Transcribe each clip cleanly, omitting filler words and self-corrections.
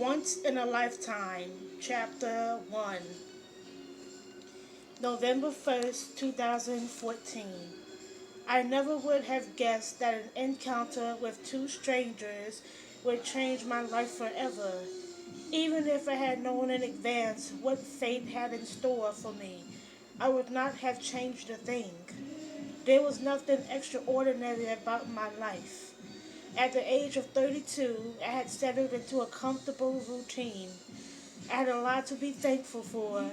Once in a Lifetime, Chapter 1, November 1st, 2014. I never would have guessed that an encounter with two strangers would change my life forever, even if I had known in advance what fate had in store for me. I would not have changed a thing. There was nothing extraordinary about my life. At the age of 32, I had settled into a comfortable routine. I had a lot to be thankful for: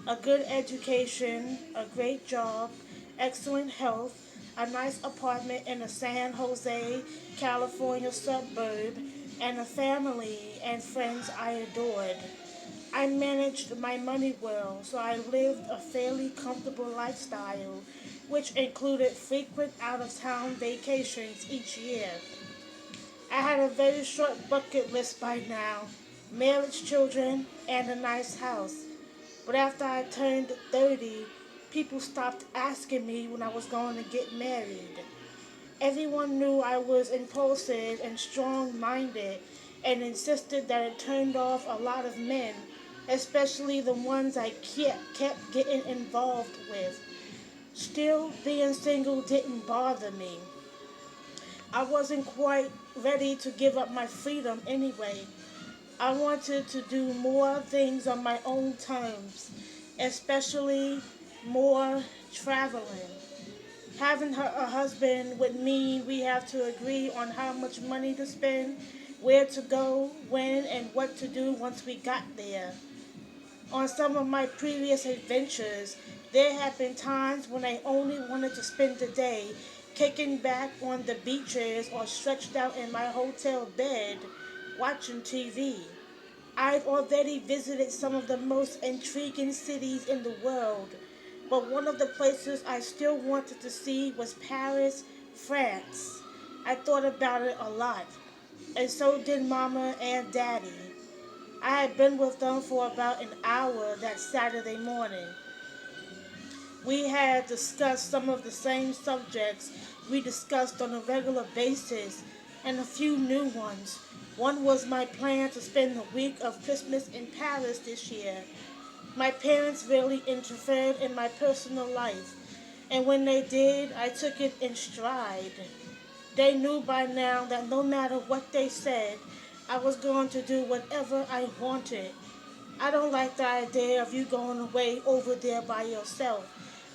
a good education, a great job, excellent health, a nice apartment in a San Jose, California suburb, and a family and friends I adored. I managed my money well, so I lived a fairly comfortable lifestyle, which included frequent out of town vacations each year. I had a very short bucket list by now: marriage, children, and a nice house. But after I turned 30, people stopped asking me when I was going to get married. Everyone knew I was impulsive and strong minded and insisted that it turned off a lot of men, especially the ones I kept getting involved with. Still, being single didn't bother me. I wasn't quite ready to give up my freedom anyway. I wanted to do more things on my own terms, especially more traveling. Having a husband would mean we have to agree on how much money to spend, where to go, when, and what to do once we got there. On some of my previous adventures, there have been times when I only wanted to spend the day kicking back on the beaches or stretched out in my hotel bed watching TV. I've already visited some of the most intriguing cities in the world, but one of the places I still wanted to see was Paris, France. I thought about it a lot, and so did Mama and Daddy. I had been with them for about an hour that Saturday morning. We had discussed some of the same subjects we discussed on a regular basis, and a few new ones. One was my plan to spend the week of Christmas in Paris this year. My parents rarely interfered in my personal life, and when they did, I took it in stride. They knew by now that no matter what they said, I was going to do whatever I wanted. I don't like the idea of you going away over there by yourself,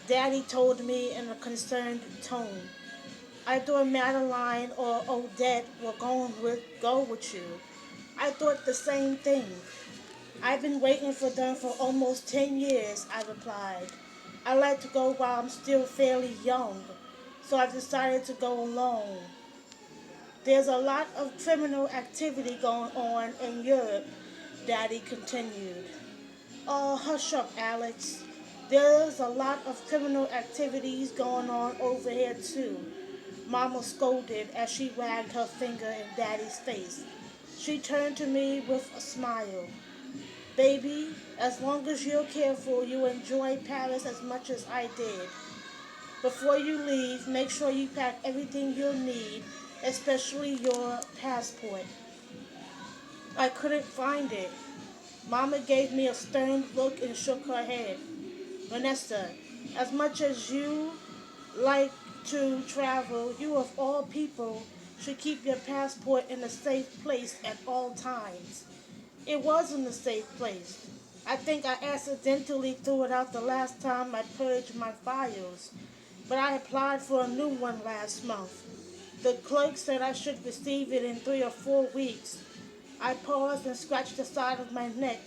Daddy told me in a concerned tone. I thought Madeline or Odette were go with you. I thought the same thing. I've been waiting for them for almost 10 years, I replied. I like to go while I'm still fairly young, so I've decided to go alone. There's a lot of criminal activity going on in Europe, Daddy continued. Oh, hush up, Alex. There's a lot of criminal activities going on over here, too, Mama scolded as she wagged her finger in Daddy's face. She turned to me with a smile. Baby, as long as you're careful, you enjoy Paris as much as I did. Before you leave, make sure you pack everything you'll need, especially your passport. I couldn't find it. Mama gave me a stern look and shook her head. Vanessa, as much as you like to travel, you of all people should keep your passport in a safe place at all times. It was in a safe place. I think I accidentally threw it out the last time I purged my files, but I applied for a new one last month. The clerk said I should receive it in 3 or 4 weeks. I paused and scratched the side of my neck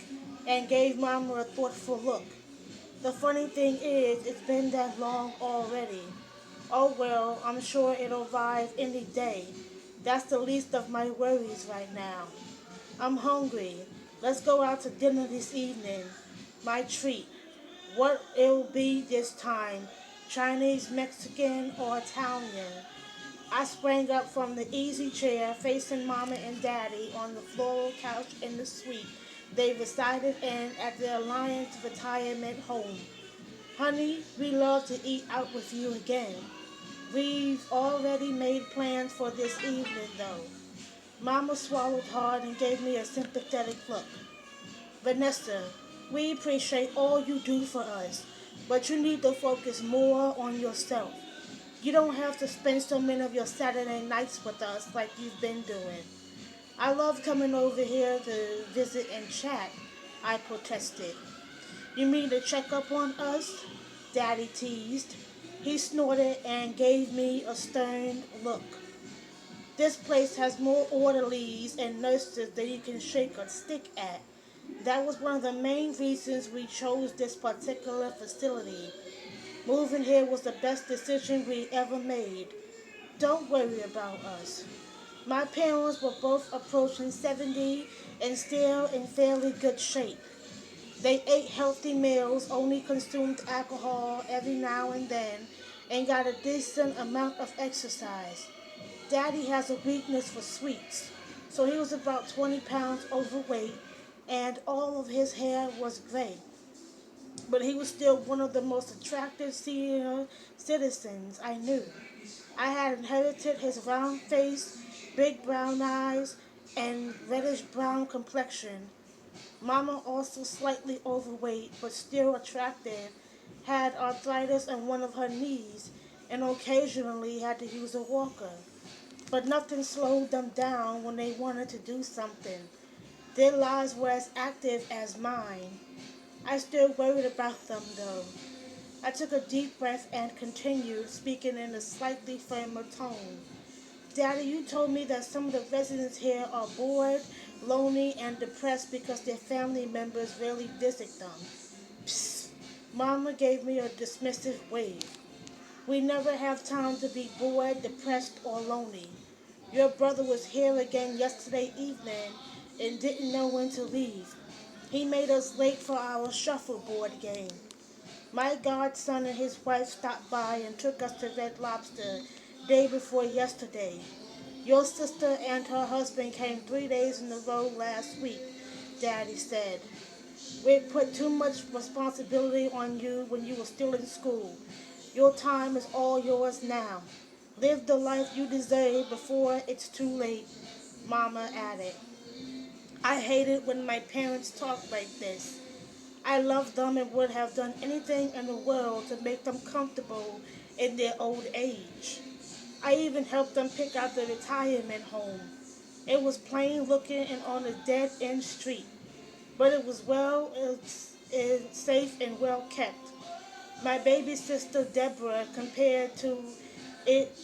and gave Mama a thoughtful look. The funny thing is, it's been that long already. Oh well, I'm sure it'll arrive any day. That's the least of my worries right now. I'm hungry. Let's go out to dinner this evening. My treat. What it'll be this time, Chinese, Mexican, or Italian. I sprang up from the easy chair facing Mama and Daddy on the floral couch in the suite they resided in at the Alliance retirement home. Honey, we love to eat out with you again. We've already made plans for this evening, though. Mama swallowed hard and gave me a sympathetic look. Vanessa, we appreciate all you do for us, but you need to focus more on yourself. You don't have to spend so many of your Saturday nights with us like you've been doing. I love coming over here to visit and chat, I protested. You mean to check up on us? Daddy teased. He snorted and gave me a stern look. This place has more orderlies and nurses than you can shake a stick at. That was one of the main reasons we chose this particular facility. Moving here was the best decision we ever made. Don't worry about us. My parents were both approaching 70 and still in fairly good shape. They ate healthy meals, only consumed alcohol every now and then, and got a decent amount of exercise. Daddy has a weakness for sweets, so he was about 20 pounds overweight, and all of his hair was gray. But he was still one of the most attractive senior citizens I knew. I had inherited his round face, big brown eyes, and reddish brown complexion. Mama, also slightly overweight but still attractive, had arthritis in one of her knees and occasionally had to use a walker. But nothing slowed them down when they wanted to do something. Their lives were as active as mine. I still worried about them, though. I took a deep breath and continued, speaking in a slightly firmer tone. Daddy, you told me that some of the residents here are bored, lonely, and depressed because their family members rarely visit them. Psst. Mama gave me a dismissive wave. We never have time to be bored, depressed, or lonely. Your brother was here again yesterday evening and didn't know when to leave. He made us late for our shuffleboard game. My godson and his wife stopped by and took us to Red Lobster day before yesterday. Your sister and her husband came 3 days in a row last week, Daddy said. We put too much responsibility on you when you were still in school. Your time is all yours now. Live the life you deserve before it's too late, Mama added. I hated when my parents talked like this. I loved them and would have done anything in the world to make them comfortable in their old age. I even helped them pick out the retirement home. It was plain looking and on a dead end street, but it was it's safe and well kept. My baby sister Deborah compared it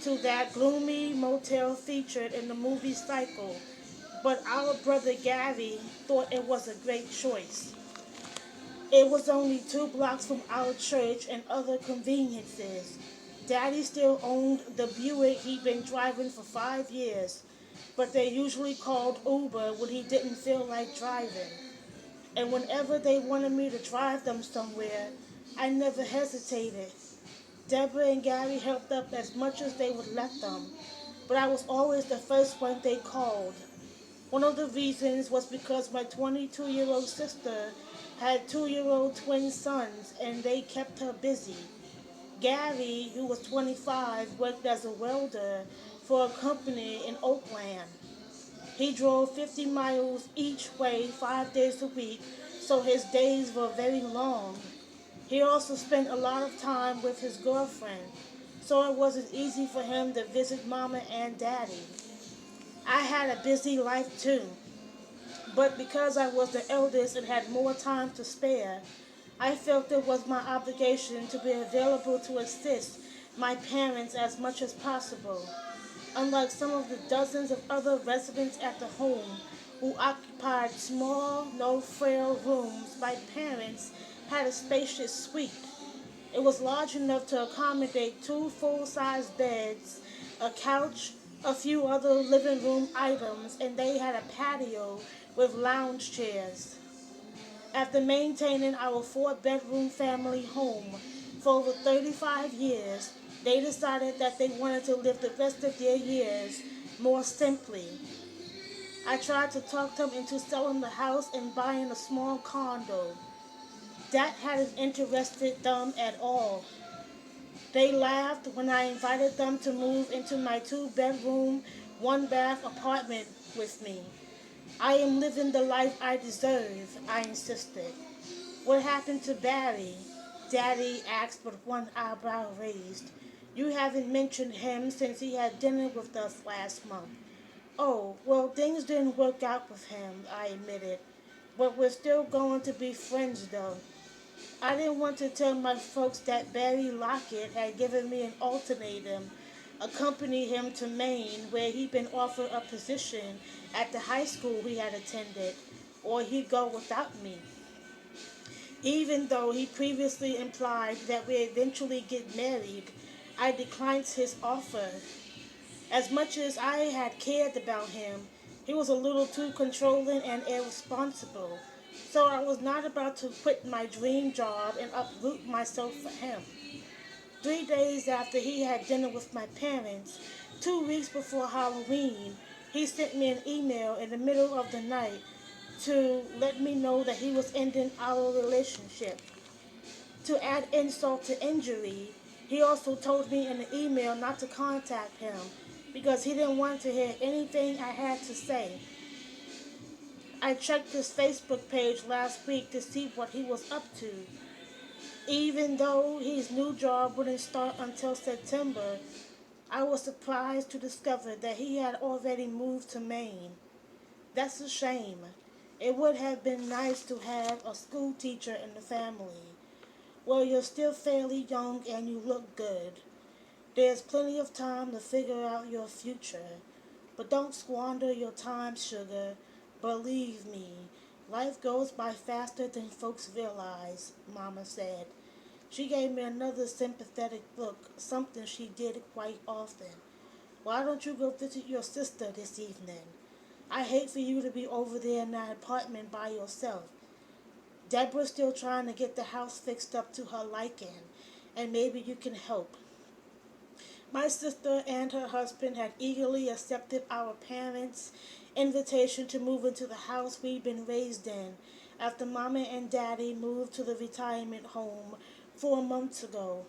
to that gloomy motel featured in the movie Cycle, but our brother Gary thought it was a great choice. It was only 2 blocks from our church and other conveniences. Daddy still owned the Buick he'd been driving for 5 years, but they usually called Uber when he didn't feel like driving. And whenever they wanted me to drive them somewhere, I never hesitated. Deborah and Gary helped up as much as they would let them, but I was always the first one they called. One of the reasons was because my 22-year-old sister had 2-year-old twin sons and they kept her busy. Gary, who was 25, worked as a welder for a company in Oakland. He drove 50 miles each way 5 days a week, so his days were very long. He also spent a lot of time with his girlfriend, so it wasn't easy for him to visit Mama and Daddy. I had a busy life too, but because I was the eldest and had more time to spare, I felt it was my obligation to be available to assist my parents as much as possible. Unlike some of the dozens of other residents at the home who occupied small, no-frill rooms, my parents had a spacious suite. It was large enough to accommodate 2 full-size beds, a couch, a few other living room items, and they had a patio with lounge chairs. After maintaining our 4-bedroom family home for over 35 years, they decided that they wanted to live the rest of their years more simply. I tried to talk them into selling the house and buying a small condo. That hadn't interested them at all. They laughed when I invited them to move into my 2-bedroom one-bath apartment with me. I am living the life I deserve, I insisted. What happened to Barry? Daddy asked with one eyebrow raised. You haven't mentioned him since he had dinner with us last month. Oh, well, things didn't work out with him, I admitted. But we're still going to be friends, though. I didn't want to tell my folks that Barry Lockett had given me an ultimatum, accompany him to Maine, where he'd been offered a position at the high school he had attended, or he'd go without me. Even though he previously implied that we eventually get married, I declined his offer. As much as I had cared about him, he was a little too controlling and irresponsible. So I was not about to quit my dream job and uproot myself for him. 3 days after he had dinner with my parents, 2 weeks before Halloween, he sent me an email in the middle of the night to let me know that he was ending our relationship. To add insult to injury, he also told me in the email not to contact him because he didn't want to hear anything I had to say. I checked his Facebook page last week to see what he was up to. Even though his new job wouldn't start until September, I was surprised to discover that he had already moved to Maine. That's a shame. It would have been nice to have a school teacher in the family. Well, you're still fairly young and you look good. There's plenty of time to figure out your future. But don't squander your time, sugar. Believe me, life goes by faster than folks realize, Mama said. She gave me another sympathetic look, something she did quite often. Why don't you go visit your sister this evening? I hate for you to be over there in that apartment by yourself. Deborah's still trying to get the house fixed up to her liking, and maybe you can help. My sister and her husband had eagerly accepted our parents' invitation to move into the house we'd been raised in after Mama and Daddy moved to the retirement home 4 months ago.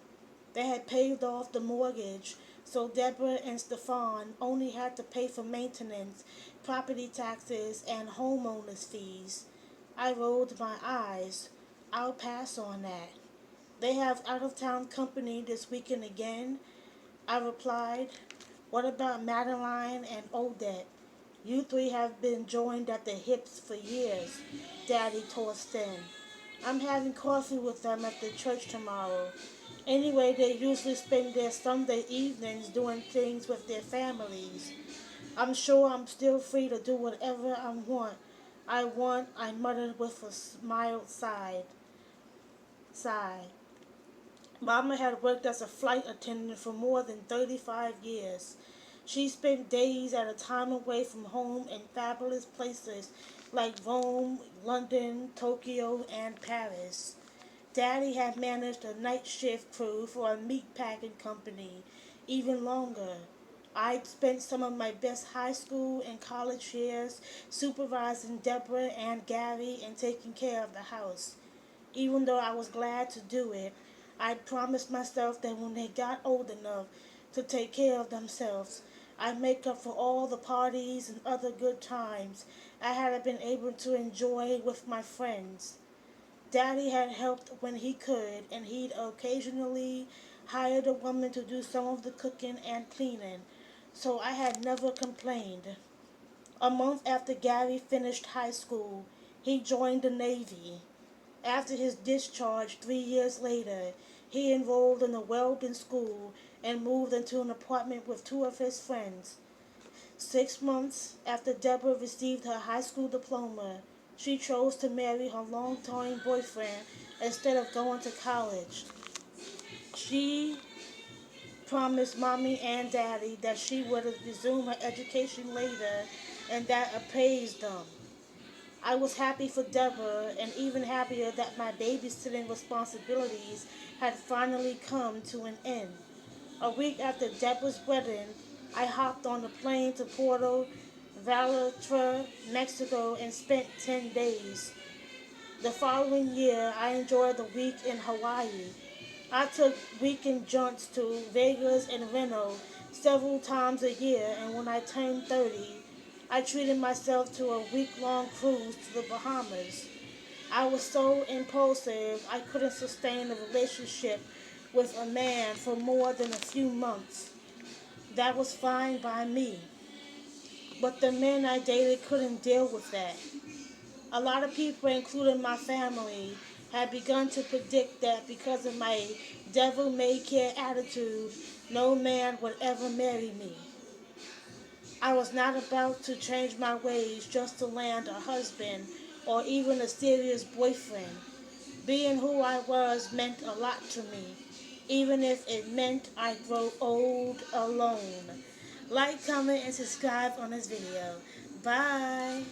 They had paid off the mortgage, so Deborah and Stefan only had to pay for maintenance, property taxes, and homeowners fees. I rolled my eyes. I'll pass on that. They have out-of-town company this weekend again, I replied. What about Madeline and Odette? You three have been joined at the hips for years, Daddy tossed in. I'm having coffee with them at the church tomorrow. Anyway, they usually spend their Sunday evenings doing things with their families. I'm sure I'm still free to do whatever I muttered with a mild sigh. Mama had worked as a flight attendant for more than 35 years. She spent days at a time away from home in fabulous places like Rome, London, Tokyo, and Paris. Daddy had managed a night shift crew for a meat packing company even longer. I'd spent some of my best high school and college years supervising Deborah and Gary and taking care of the house. Even though I was glad to do it, I'd promised myself that when they got old enough to take care of themselves, I'd make up for all the parties and other good times I hadn't been able to enjoy with my friends. Daddy had helped when he could, and he'd occasionally hired a woman to do some of the cooking and cleaning, so I had never complained. A month after Gary finished high school, he joined the Navy. After his discharge 3 years later, he enrolled in a welding school and moved into an apartment with two of his friends. 6 months after Deborah received her high school diploma, she chose to marry her long-time boyfriend instead of going to college. She promised Mommy and Daddy that she would resume her education later and that appraised them. I was happy for Deborah and even happier that my babysitting responsibilities had finally come to an end. A week after Deborah's wedding, I hopped on a plane to Puerto Vallarta, Mexico, and spent 10 days. The following year, I enjoyed the week in Hawaii. I took weekend jaunts to Vegas and Reno several times a year, and when I turned 30, I treated myself to a week-long cruise to the Bahamas. I was so impulsive I couldn't sustain a relationship with a man for more than a few months. That was fine by me. But the men I dated couldn't deal with that. A lot of people, including my family, had begun to predict that because of my devil may care attitude, no man would ever marry me. I was not about to change my ways just to land a husband or even a serious boyfriend. Being who I was meant a lot to me, even if it meant I'd grow old alone. Like, comment, and subscribe on this video. Bye.